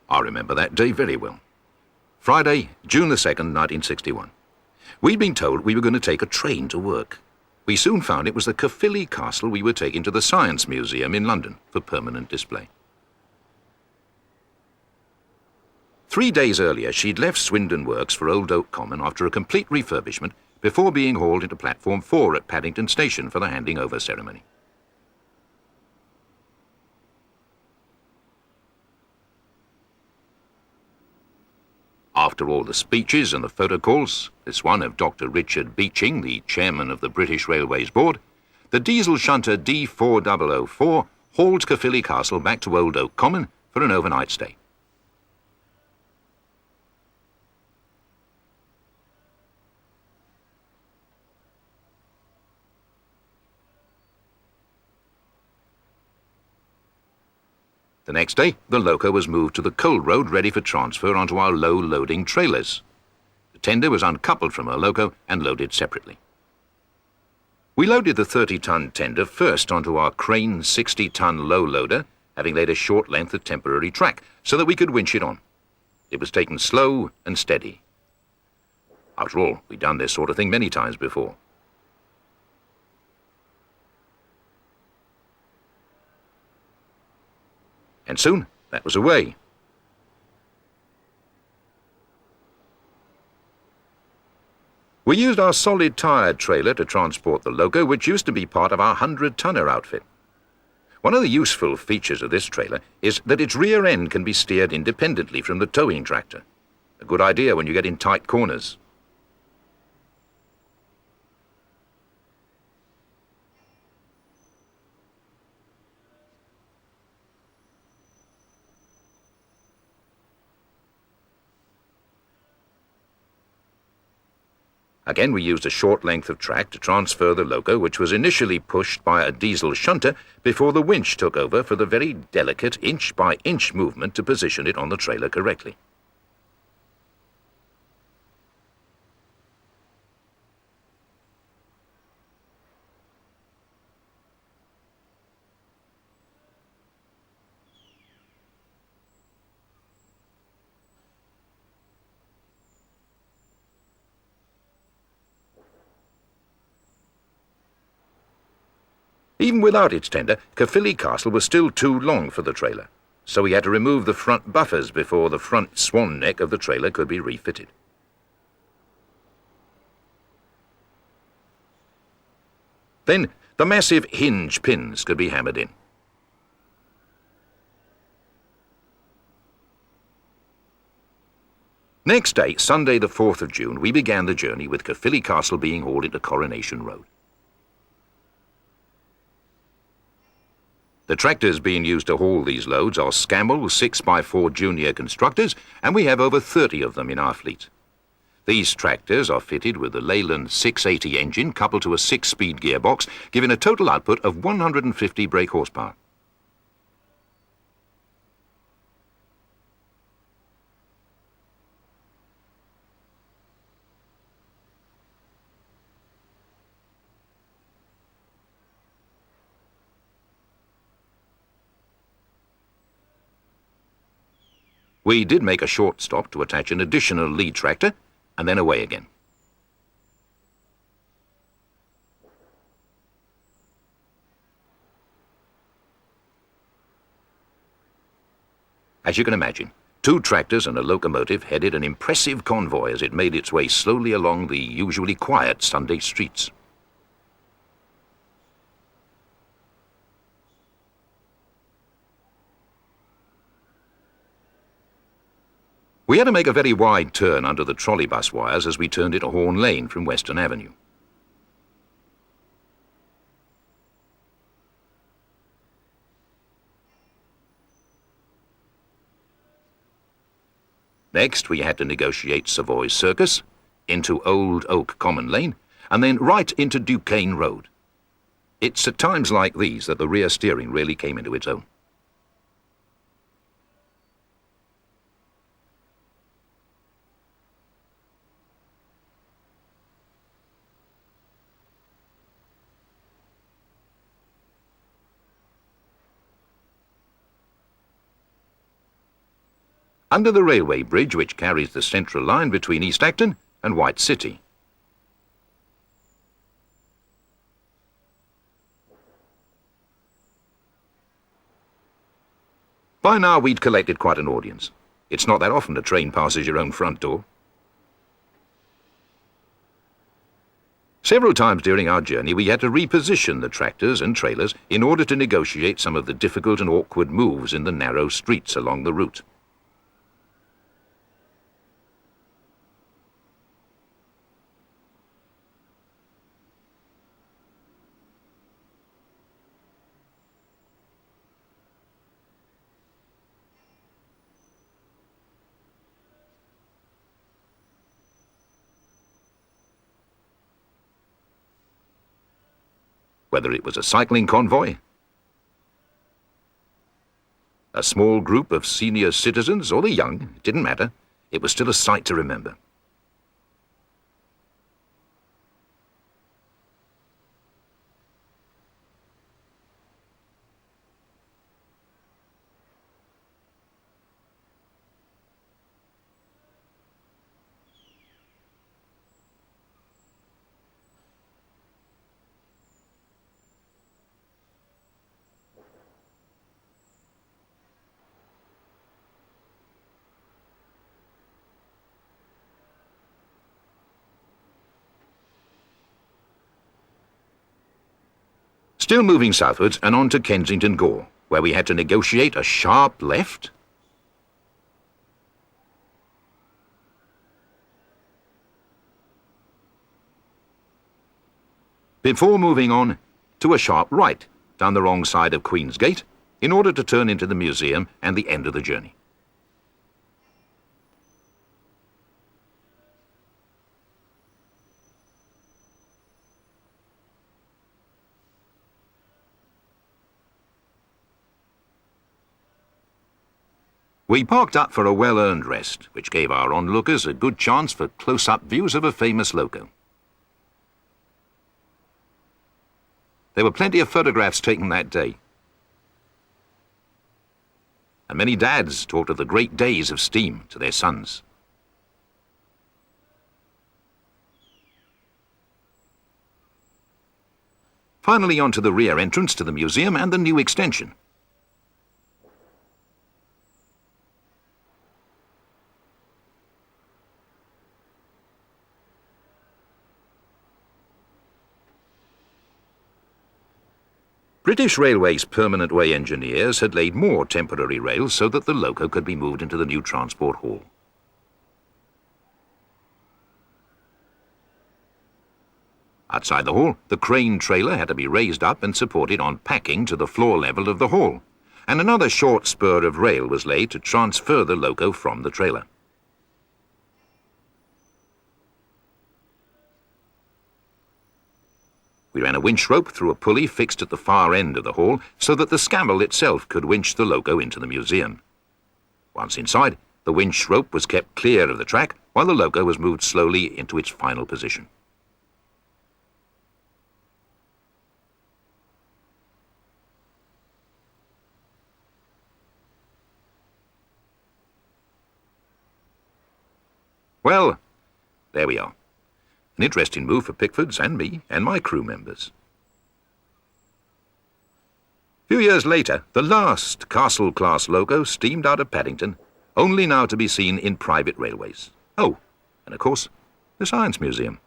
I remember that day very well. Friday, June the 2nd, 1961. We'd been told we were going to take a train to work. We soon found it was the Caerphilly Castle we were taking to the Science Museum in London for permanent display. 3 days earlier, she'd left Swindon Works for Old Oak Common after a complete refurbishment before being hauled into Platform 4 at Paddington Station for the handing over ceremony. After all the speeches and the photo calls, this one of Dr. Richard Beeching, the chairman of the British Railways Board, the diesel shunter D4004 hauled Caerphilly Castle back to Old Oak Common for an overnight stay. The next day, the loco was moved to the coal road ready for transfer onto our low-loading trailers. The tender was uncoupled from her loco and loaded separately. We loaded the 30-ton tender first onto our crane 60-ton low loader, having laid a short length of temporary track so that we could winch it on. It was taken slow and steady. After all, we'd done this sort of thing many times before. And soon, that was away. We used our solid-tired trailer to transport the loco, which used to be part of our 100-tonner outfit. One of the useful features of this trailer is that its rear end can be steered independently from the towing tractor. A good idea when you get in tight corners. Again, we used a short length of track to transfer the loco, which was initially pushed by a diesel shunter before the winch took over for the very delicate inch-by-inch movement to position it on the trailer correctly. Even without its tender, Caerphilly Castle was still too long for the trailer, so we had to remove the front buffers before the front swan neck of the trailer could be refitted. Then the massive hinge pins could be hammered in. Next day, Sunday the 4th of June, we began the journey with Caerphilly Castle being hauled into Coronation Road. The tractors being used to haul these loads are Scammell 6x4 Junior Constructors, and we have over 30 of them in our fleet. These tractors are fitted with the Leyland 680 engine coupled to a 6-speed gearbox, giving a total output of 150 brake horsepower. We did make a short stop to attach an additional lead tractor, and then away again. As you can imagine, 2 tractors and a locomotive headed an impressive convoy as it made its way slowly along the usually quiet Sunday streets. We had to make a very wide turn under the trolleybus wires as we turned into Horn Lane from Western Avenue. Next, we had to negotiate Savoy Circus, into Old Oak Common Lane, and then right into Duquesne Road. It's at times like these that the rear steering really came into its own. under the railway bridge which carries the central line between East Acton and White City. By now we'd collected quite an audience. It's not that often a train passes your own front door. Several times during our journey we had to reposition the tractors and trailers in order to negotiate some of the difficult and awkward moves in the narrow streets along the route. Whether it was a cycling convoy, a small group of senior citizens, or the young, it didn't matter. It was still a sight to remember. Still moving southwards and on to Kensington Gore, where we had to negotiate a sharp left. Before moving on to a sharp right down the wrong side of Queen's Gate in order to turn into the museum and the end of the journey. We parked up for a well-earned rest, which gave our onlookers a good chance for close-up views of a famous loco. There were plenty of photographs taken that day, and many dads talked of the great days of steam to their sons. Finally on to the rear entrance to the museum and the new extension. British Railways Permanent Way engineers had laid more temporary rails so that the loco could be moved into the new transport hall. Outside the hall, the crane trailer had to be raised up and supported on packing to the floor level of the hall, and another short spur of rail was laid to transfer the loco from the trailer. We ran a winch rope through a pulley fixed at the far end of the hall so that the Scammell itself could winch the loco into the museum. Once inside, the winch rope was kept clear of the track while the loco was moved slowly into its final position. Well, there we are. An interesting move for Pickfords and me and my crew members. A few years later, the last Castle-class loco steamed out of Paddington, only now to be seen in private railways. Oh, and of course, the Science Museum.